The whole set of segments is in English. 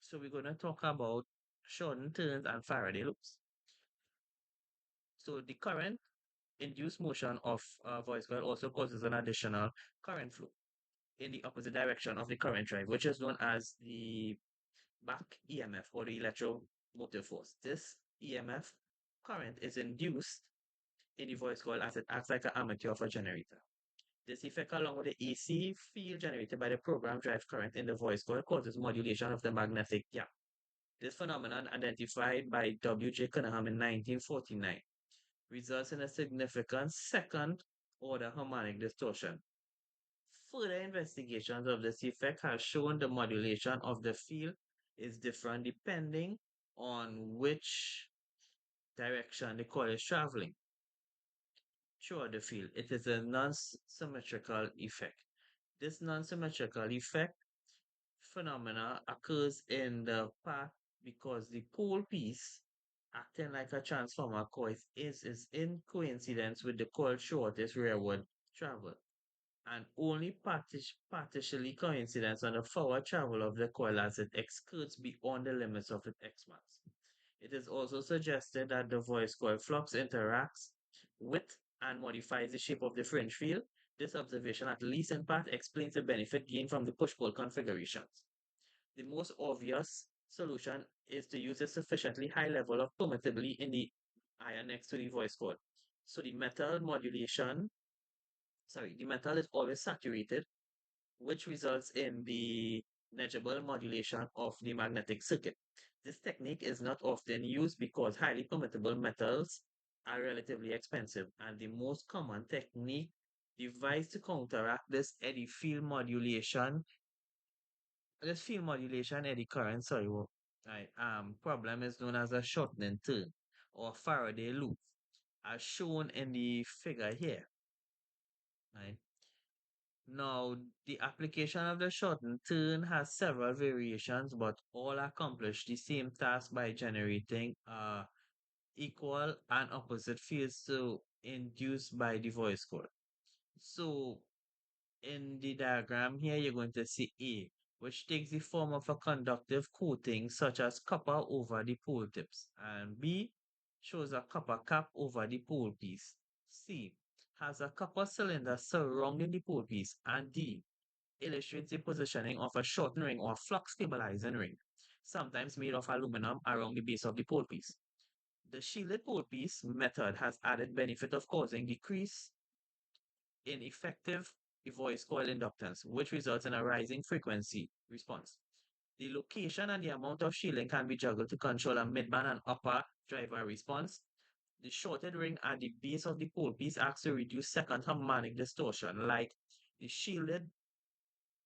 So we're going to talk about Shorten turns and Faraday loops. So the current induced motion of a voice coil also causes an additional current flow in the opposite direction of the current drive, which is known as the back EMF or the electromotive force. This EMF current is induced in the voice coil as it acts like an armature of a generator. This effect, along with the AC field generated by the program drive current in the voice coil, causes modulation of the magnetic gap. This phenomenon, identified by W.J. Cunningham in 1949, results in a significant second-order harmonic distortion. Further investigations of this effect have shown the modulation of the field is different depending on which direction the coil is traveling throughout the field. It is a non-symmetrical effect. This non-symmetrical effect phenomena occurs in the path because the pole piece acting like a transformer coil is in coincidence with the coil shortest rearward travel and only partially coincidence on the forward travel of the coil as it excurts beyond the limits of its X-max. It is also suggested that the voice coil flux interacts with and modifies the shape of the fringe field. This observation, at least in part, explains the benefit gained from the push-pull configurations. The most obvious solution is to use a sufficiently high level of permittivity in the iron next to the voice coil. So the metal is always saturated, which results in the negligible modulation of the magnetic circuit. This technique is not often used because highly permittable metals are relatively expensive, and the most common technique devised to counteract this field modulation eddy current, right, problem is known as a shortening turn or Faraday loop, as shown in the figure here, right? Now, the application of the shortened turn has several variations, but all accomplish the same task by generating equal and opposite fields so induced by the voice coil. So, in the diagram here, you're going to see A, which takes the form of a conductive coating such as copper over the pole tips, and B shows a copper cap over the pole piece. C has a copper cylinder surrounding the pole piece, and D illustrates the positioning of a shortened ring or flux stabilizing ring, sometimes made of aluminum around the base of the pole piece. The shielded pole piece method has added benefit of causing decrease in effective voice coil inductance, which results in a rising frequency response. The location and the amount of shielding can be juggled to control a midband and upper driver response. The shorted ring at the base of the pole piece acts to reduce second harmonic distortion, like the shielded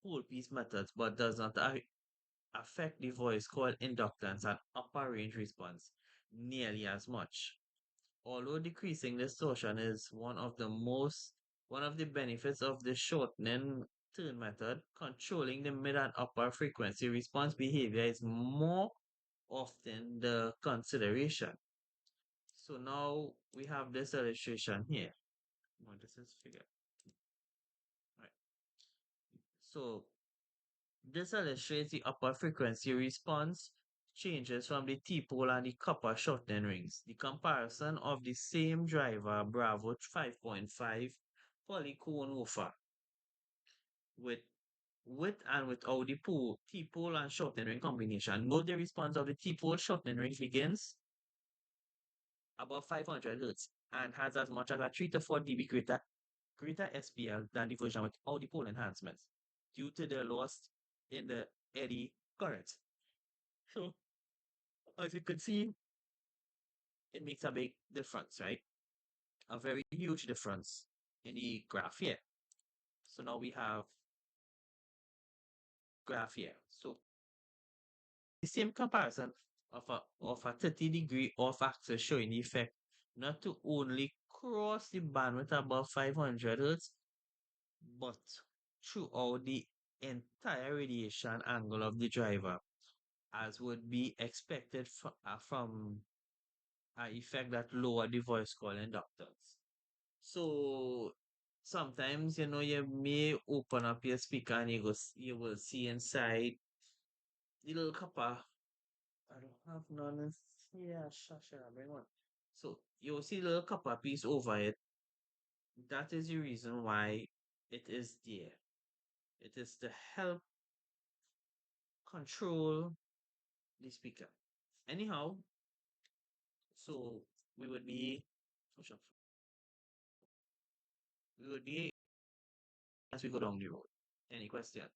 pole piece methods, but does not affect the voice coil inductance and upper range response nearly as much. Although decreasing distortion is one of the benefits of the shortening turn method, controlling the mid and upper frequency response behavior is more often the consideration. So now we have this illustration here. Well, this is figure. Right. So this illustrates the upper frequency response changes from the T-pole and the copper shortening rings. The comparison of the same driver Bravo 5.5 polycone woofer with and without the T-pole and shortening ring combination. Note the response of the T-pole shortening ring begins above 500 Hz and has as much as a 3 to 4 dB greater SPL than the version without the pole enhancements due to the loss in the eddy current. So, as you can see, it makes a big difference, right? A very huge difference in the graph here. So now we have graph here. So the same comparison of a 30-degree off axis showing the effect not to only cross the bandwidth above 500 Hz, but throughout the entire radiation angle of the driver, as would be expected from an effect that lower the voice coil inductance. So sometimes you may open up your speaker and you will see inside the little copper I don't have none here. Shasha, bring one. So you'll see the little copper piece over it. That is the reason why it is there. It is to help control the speaker. Anyhow, so we would be we would be as we go down the road. Any questions?